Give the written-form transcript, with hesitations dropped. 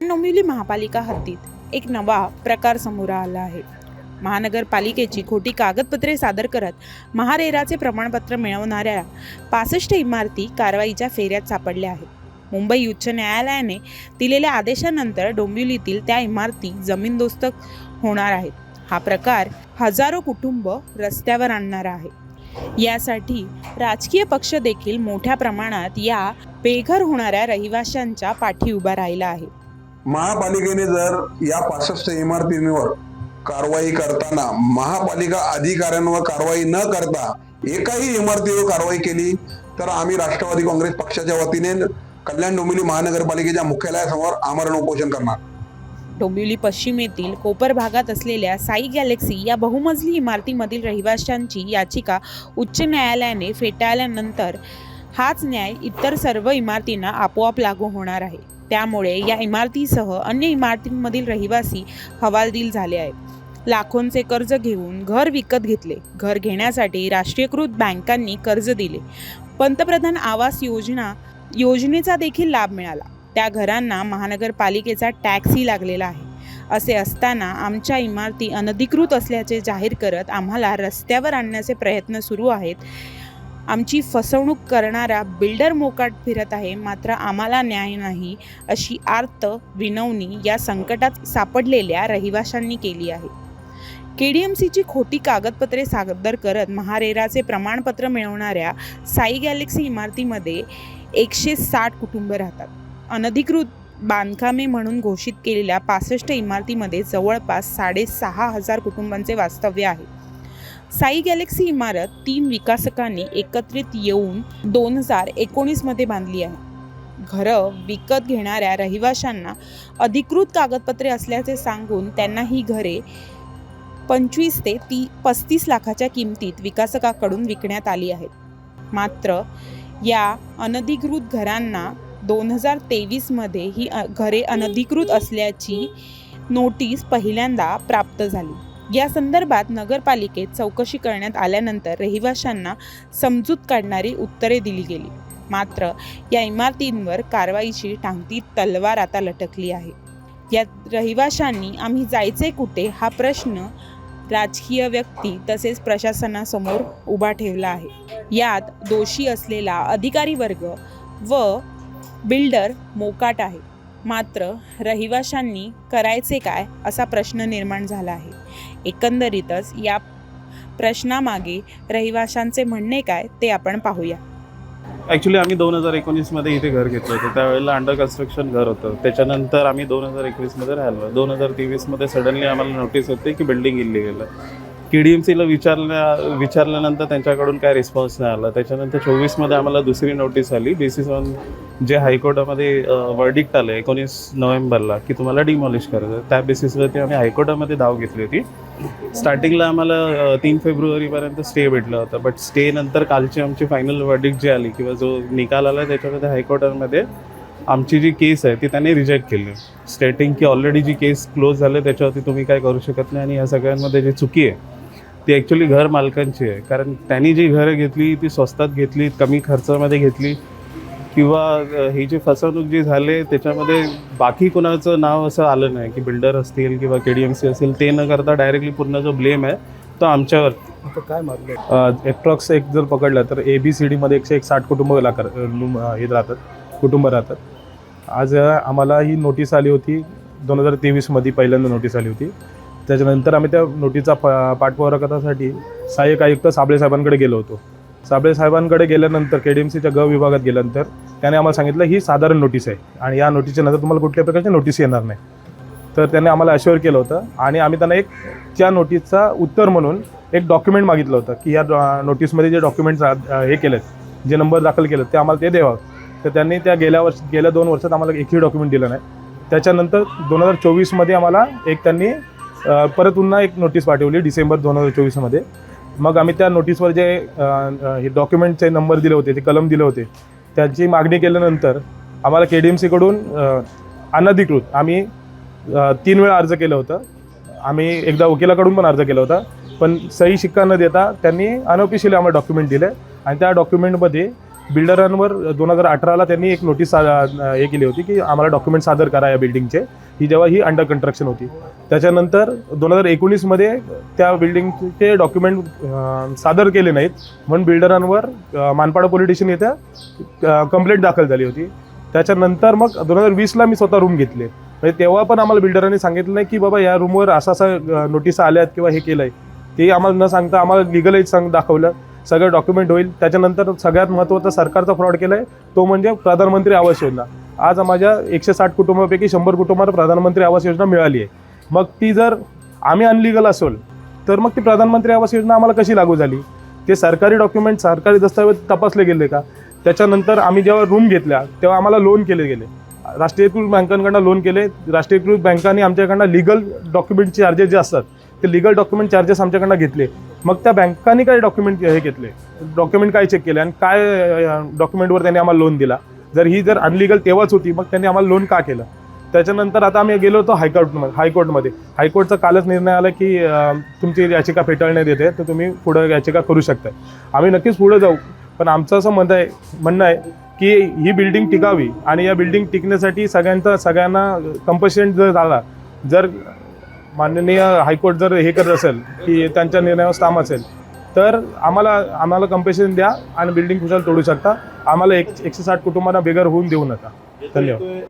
डोंबिवली महापालिका हद्दीत एक नवा प्रकार समोर आला आहे। महानगरपालिकेची खोटी कागदपत्रे सादर करत महारेराचे प्रमाणपत्र मिळवणाऱ्या 65 इमारती कारवाईच्या फेऱ्यात सापडल्या आहेत। मुंबई उच्च न्यायालयाने दिलेल्या आदेशानंतर डोंबिवलीतील त्या इमारती जमीनदोस्त होणार आहेत। हा प्रकार हजारो कुटुंब रस्त्यावर आणणार आहे। यासाठी राजकीय पक्ष देखील मोठ्या प्रमाणात या बेघर होणाऱ्या रहिवाशांच्या पाठी उभा राहिला आहे। महापालिकेने जर या 65 इमारतींवर कारवाई करताना महापालिका अधिकाऱ्यांवर कारवाई न करता एकाही इमारतीवर कारवाई केली तर आम्ही राष्ट्रवादी काँग्रेस पक्षाच्या वतीने कल्याण डोंबिवली महानगरपालिकेच्या मुख्यालयासमोर आमरण उपोषण करणार। डोंबिवली पश्चिम येथील कोपर भागात असलेल्या साई गॅलेक्सी या बहुमजली इमारतीमधील रहिवाशांची याचिका उच्च न्यायालयाने फेटाळल्यानंतर हाच न्याय इतर सर्व इमारतींना आपोआप लागू होणार आहे। त्यामुळे या इमारतीसह अन्य इमारतींमधील रहिवासी हवालदिल झाले आहेत। लाखोंचे कर्ज घेऊन घर विकत घेतले। घर घेण्यासाठी राष्ट्रीयकृत बँकांनी कर्ज दिले। पंतप्रधान आवास योजनेचा देखील लाभ मिळाला। त्या घरांना महानगरपालिकेचा टॅक्सही लागलेला आहे। असे असताना आमच्या इमारती अनधिकृत असल्याचे जाहीर करत आम्हाला रस्त्यावर आणण्याचे प्रयत्न सुरू आहेत। आमची फसवणूक करणारा बिल्डर मोकाट फिरत आहे, मात्र आम्हाला न्याय नाही, अशी आर्त विनवणी या संकटात सापडलेल्या रहिवाशांनी केली आहे। KDMCची खोटी कागदपत्रे सादर करत महारेराचे प्रमाणपत्र मिळवणाऱ्या साई गॅलेक्सी इमारतीमध्ये 160 कुटुंब राहतात। अनधिकृत बांधकामे म्हणून घोषित केलेल्या 65 इमारतीमध्ये जवळपास 6,500 कुटुंबांचे वास्तव्य आहे। साई गॅलेक्सी इमारत 3 विकासकांनी एकत्रित येऊन 2019 मध्ये बांधली आहे। घरं विकत घेणाऱ्या रहिवाशांना अधिकृत कागदपत्रे असल्याचे सांगून त्यांना ही घरे 25 ते 35 लाखाच्या किमतीत विकासकाकडून विकण्यात आली आहेत। मात्र या अनधिकृत घरांना 2023 मध्ये ही घरे अनधिकृत असल्याची नोटीस पहिल्यांदा प्राप्त झाली। या संदर्भात नगरपालिकेत चौकशी करण्यात आल्यानंतर रहिवाशांना समजूत काढणारी उत्तरे दिली गेली। मात्र या इमारतींवर कारवाईची टांगती तलवार आता लटकली आहे। या रहिवाशांनी आम्ही जायचे कुठे हा प्रश्न राजकीय व्यक्ती तसेच प्रशासनासमोर उभा ठेवला आहे। यात दोषी असलेला अधिकारी वर्ग व बिल्डर मोकाट आहे। मात्र रहिवाशांनी करायचे काय असा प्रश्न निर्माण झाला आहे। एकंदरीतच या प्रश्नामागे रहिवाशांचे म्हणणे काय ते आपण पाहूया। ॲक्च्युली आम्ही 2019 मध्ये इथे घर घेतलं होतं। त्यावेळेला अंडर कन्स्ट्रक्शन घर होतं। त्याच्यानंतर आम्ही 2021 मध्ये राहिलो। 2023 मध्ये सडनली आम्हाला नोटीस येते की बिल्डिंग इल्लीगल आहे। KDMCला विचारल्यानंतर त्यांच्याकडून काय रिस्पॉन्स नाही आला। त्याच्यानंतर 24 मध्ये आम्हाला दुसरी नोटीस आली बेसिस ऑन जे हायकोर्टामध्ये वर्डिक्ट आलं 19 नोव्हेंबरला की तुम्हाला डिमॉलिश करायचं। त्या बेसिसवरती आम्ही हायकोर्टामध्ये धाव घेतली होती। स्टार्टिंगला आम्हाला 3 फेब्रुवारीपर्यंत स्टे भेटला होता, बट स्टे नंतर कालची आमची फायनल वर्डिक्ट जी आली किंवा जो निकाल आला त्याच्यामध्ये हायकोर्टामध्ये आमची जी केस आहे ती त्यांनी रिजेक्ट केली, स्टेटिंग की ऑलरेडी जी केस क्लोज झाली त्याच्यावरती तुम्ही काय करू शकत नाही। आणि या सगळ्यांमध्ये जी चुकी आहे ती ॲक्च्युली घर मालकांची आहे, कारण त्यांनी जी घरं घेतली ती स्वस्तात घेतली, कमी खर्चामध्ये घेतली, किंवा ही जी फसवणूक जी झाली त्याच्यामध्ये बाकी कोणाचं नाव असं आलं नाही की बिल्डर असतील किंवा KDMC असेल, ते न करता डायरेक्टली पूर्ण जो ब्लेम आहे तो आमच्यावर। आता काय मारलं एप्रॉक्स एक जर पकडलं तर ABCD मध्ये 160 कुटुंब राहतात। आज आम्हाला ही नोटीस आली होती 2023 मध्ये, पहिल्यांदा नोटीस आली होती। त्याच्यानंतर आम्ही त्या नोटीसचा पाठपुरावा करण्यासाठी सहाय्यक आयुक्त साबळे साहेबांकडे गेलो होतो। साबळे साहेबांकडे गेल्यानंतर KDMCच्या ग विभागात गेल्यानंतर त्याने आम्हाला सांगितलं ही साधारण नोटीस आहे आणि या नोटीसच्या नंतर तुम्हाला कुठल्याही प्रकारची नोटीस येणार नाही। तर त्याने आम्हाला अश्युअर केलं होतं आणि आम्ही त्यांना त्या नोटीसचा उत्तर म्हणून एक डॉक्युमेंट मागितलं होतं की या नोटीसमध्ये जे डॉक्युमेंट्स हे केलेत, जे नंबर दाखल केलेत ते आम्हाला ते द्यावं। तर त्यांनी त्या गेल्या 2 वर्षात आम्हाला एकही डॉक्युमेंट दिलं नाही। त्याच्यानंतर 2024 मध्ये आम्हाला त्यांनी परत पुन्हा एक नोटीस पाठवली डिसेंबर 2024 मध्ये। मग आम्ही त्या नोटीसवर जे हे डॉक्युमेंटचे नंबर दिले होते, ते कलम दिले होते, त्याची मागणी केल्यानंतर आम्हाला KDMC कडून अनधिकृत आम्ही 3 वेळा अर्ज केलं होतं। आम्ही एकदा वकिलाकडून पण अर्ज केला होता, पण सही शिक्का न देता त्यांनी अनऑफिशियली आम्हाला डॉक्युमेंट दिले आणि त्या डॉक्युमेंटमध्ये बिल्डरांवर 2018ला त्यांनी एक नोटीस हे केली होती की आम्हाला डॉक्युमेंट सादर करा या बिल्डिंगचे, ही जेव्हा ही अंडर कन्स्ट्रक्शन होती. त्याच्यानंतर 2019मध्ये त्या बिल्डिंगचे डॉक्युमेंट सादर केले नाहीत म्हणून बिल्डरांवर मानपाडा पोलीस स्टेशन येथे कंप्लेंट दाखल झाली होती. त्याच्यानंतर मग 2020ला मी स्वतः रूम घेतले. म्हणजे तेव्हा पण आम्हाला बिल्डरांनी सांगितलं नाही की बाबा या रूमवर असा नोटीस आल्यात किंवा हे केलं आहे. ते आम्हाला न सांगता आम्हाला लिगलाईज दाखवलं, सगळं डॉक्युमेंट होईल. त्याच्यानंतर सगळ्यात महत्त्वाचा सरकारचा फ्रॉड केला आहे तो म्हणजे प्रधानमंत्री आवास योजना. आज माझ्या 160 कुटुंबापैकी 100 कुटुंबांना प्रधानमंत्री आवास योजना मिळाली आहे. मग ती जर आम्ही अनलिगल असेल तर मग ती प्रधानमंत्री आवास योजना आम्हाला कशी लागू झाली? ते सरकारी डॉक्युमेंट, सरकारी दस्तावेज तपासले गेले का? त्याच्यानंतर आम्ही जेव्हा रूम घेतल्या तेव्हा आम्हाला लोन केले गेले, राष्ट्रीयकृत बँकांकडनं लोन केले. राष्ट्रीयकृत बँकांनी आमच्याकडनं लिगल डॉक्युमेंट चार्जेस जे असतात ते लिगल डॉक्युमेंट चार्जेस आमच्याकडनं घेतले. मग त्या बँकांनी काय डॉक्युमेंट हे घेतले, डॉक्युमेंट काय चेक केले आणि काय डॉक्युमेंटवर त्यांनी आम्हाला लोन दिला? जर अनलिगल तेव्हाच होती मग त्यांनी आम्हाला लोन का केलं? त्याच्यानंतर आता आम्ही गेलो होतो हायकोर्टमध्ये. हायकोर्टचा कालच निर्णय आला की तुमची याचिका फेटाळण्यात येते, तर तुम्ही पुढं याचिका करू शकता. आम्ही नक्कीच पुढे जाऊ, पण आमचं असं म्हणणं आहे की ही बिल्डिंग टिकावी आणि या बिल्डिंग टिकण्यासाठी सगळ्यांना कंपल्शन जर झाला, जर माननीय हायकोर्ट जर हे करत असेल की त्यांच्या निर्णयावर ठाम असेल तर आम्हाला कंपल्शन द्या आणि बिल्डिंग खुशाल तोडू शकता. आम्हाला 160 कुटुंबांना बेघर होऊन देऊ नका. धन्यवाद.